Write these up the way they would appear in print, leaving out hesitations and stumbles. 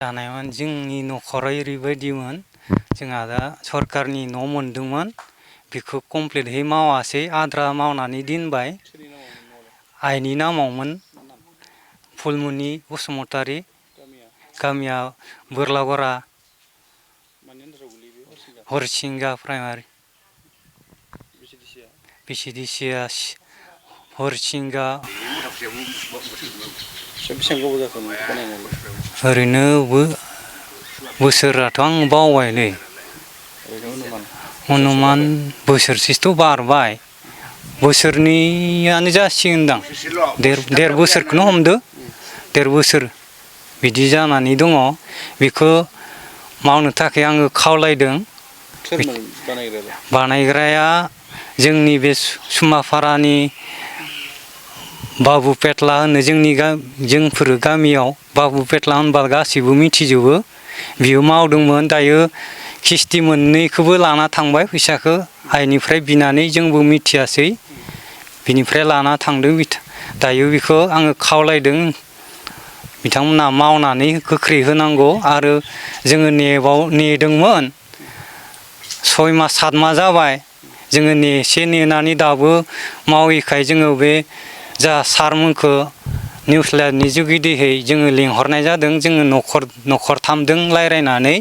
जानायमोन जोंनि न'खराव ओरैबायदिमोन जोंहा दा सरकारनि न' मोनदोंमोन बेखौ कमप्लिटहै मावासै आद्रा मावनानै दोनबाय आइनि नामावमोन फुलमनि बसुमतारी गामिया बोरलागरा हरसिंगा प्राइमारि बिसिडिसिया हरसिंगा ओरैनो बोसोराथ' आं बावबायलै अनुमान बोसोरसेथ' बारबाय बोसोरनैयानो जासिगोनदां देर बोसोरखौनो हमदो देर बोसोर बिदि जानानै दङ बेखौ मावनो थाखाय आङो खावलायदों बानायग्राया जोंनि बे सुमाफारानि बाबु पेटला होनो जोंफोर गामियाव बाबु पेटला होनबा गासैबो मिथिजोबो बियो मावदोंमोन दायो किस्ति मोननैखौबो लाना थांबाय फैसाखौ आइनिफ्राय बिनानै जोंबो मिथियासै बिनिफ्राय लाना थांदों दायो बेखौ आङो खावलायदों बिथांमोना मावनानै गोख्रै होनांगौ आरो जोङो नेदोंमोन 6 मास 7 मास जाबाय जोङो नेनानै दाबो माविखाय जोङो बे जा सारमोनखौ निउसलेटरनि जुगिदिहै जोङो लिंहरनाय जादों जोङो न'खरथामजों रायज्लायनानै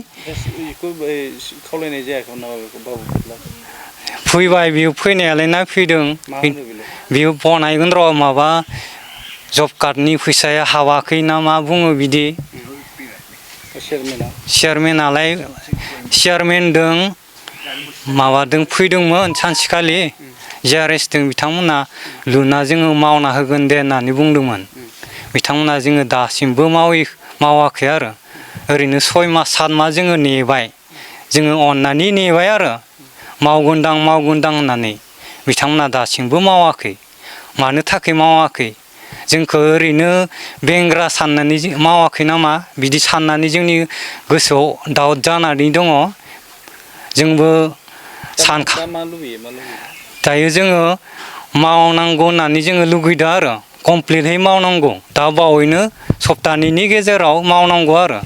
खावलायनाय जायाखैमोन नामा बेखौ बाबु फैबाय बियो फैनायालाय नायफैदों बियो बनायगोन र' माबा जब कार्डनि फैसाया हाबाखै ना मा बुङो बिदि चेयारमेनजों माबादों फैदोंमोन सानसेखालि जिआरएसजों बिथांमोना लुना जोङो मावना होगोन दे होननानै बुंदोंमोन बिथांमोना जोङो दासिमबो मावाखै आरो ओरैनो 6 मास 7 मास जोङो नेबाय जोङो अननानै नेबाय आरो मावगोनदां होननानै बिथांमोना दासिमबो मावाखै मानो थाखाय मावाखै जोंखौ ओरैनो बेंग्रा साननानै मावाखै नामा बिदि साननानै जोंनि गोसोआव दाउट जानानै दङ जोंबो दायो जोङो मावनांगौ होननानै जोङो लुगैदों आरो कमप्लिटहै मावनांगौ दा बावैनो सप्तानैनि गेजेराव मावनांगौ आरो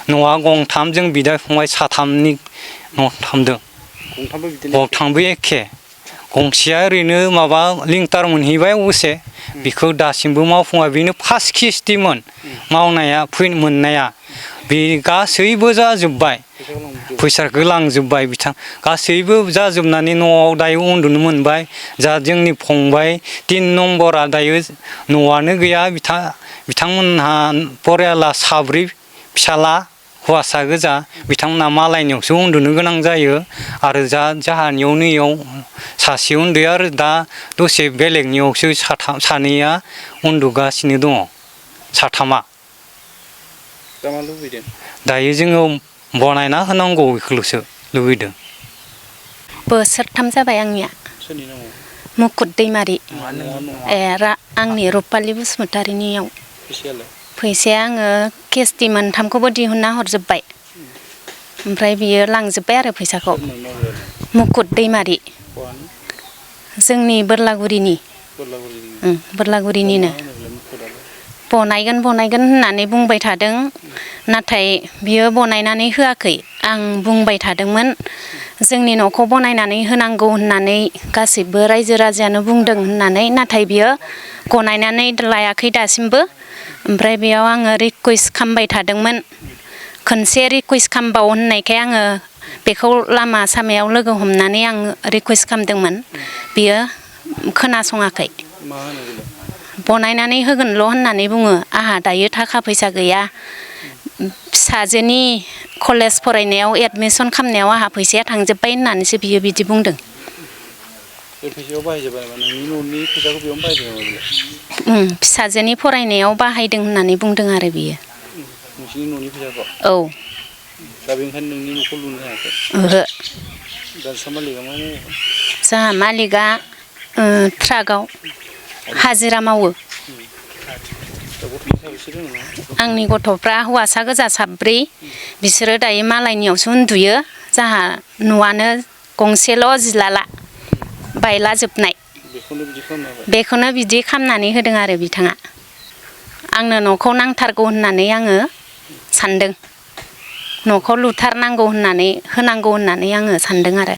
न'आ गंथाम जों बिदा फंबाय साथामनि न'थामदों गंथामबो एखे गंसेया ओरैनो माबा लिंटार मोनहैबाय अबसे बेखौ दासिमबो मावफुङा बेनो फार्स्ट किस्तिमोन मावनाया मोननाया बे गासैबो जाजोब्बाय फैसाखौ लांजोब्बाय गासैबो जाजोबनानै न'आव दायो उन्दुनो मोनबाय जा जोंनि फंबाय 3 नम्बरा दायो न'आनो गैया बिथांमोनहा परियाला साब्रै फिसाला हौवासा गोजा बिथांमोना मालायनियावसो उन्दुनो गोनां जायो आरो जाहानियाव नैयाव सासे उन्दै आरो दा दसे बेलेगनियावसो सानैया उन्दुगासिनो दङ साथामा दायो जोङो बनायना होनांगौ बेखौल'सो लुबैदों बोसोरथाम जाबाय आंनिया मुकुट दैमारि आंनि रुपालि बसुमतारिनियाव फैसाया आङो किस्ति मोनथामखौबो दिहुनना हरजोब्बाय ओमफ्राय बियो लांजोब्बाय आरो फैसाखौ मुकुट दैमारि जोंनि बोरलागुरिनिनो बनायगोन होननानै बुंबाय थादों नाथाय बियो बनायनानै होआखै आं बुंबाय थादोंमोन जोंनि न'खौ बनायनानै होनांगौ होननानै गासैबो रायजो राजायानो बुंदों होननानै नाथाय बियो गनायनानै लायाखै दासिमबो ओमफ्राय बेयाव आङो रिकुवेस्ट खालामबाय थादोंमोन खनसे रिकुवेस्ट खालामबाव होननायखाय आङो बेखौ लामा सामायाव लोगो हमनानै आं रिकुवेस्ट खालामदोंमोन बियो खोनासङाखै बनायनानै होगोनल' होननानै बुङो आंहा दायो थाखा फैसा गैया फिसाजोनि कलेज फरायनायाव एडमिसन खालामनायाव आंहा फैसाया थांजोब्बाय होननानैसो बियो बिदि बुंदों फिसाजोनि फरायनायाव बाहायदों होननानै बुंदों आरो बियो औ दा बेनिखायनो नोंनि न'खौ लुनो हायाखै जोंहा मालिकआ ट्राकआव हाजिरा मावो आंनि गथ'फ्रा हौवासा गोजा 3 बिसोरो दायो मालायनियावसो उन्दुयो जोंहा न'आनो गंसेल' जिलाला बायला जोबनाय बेखौनो बिदि खालामनानै होदों आरो बिथाङा आंनो न'खौ नांथारगौ होननानै आङो सानदों न'खौ लुथारनांगौ होननानै होनांगौ होननानै आङो सानदों आरो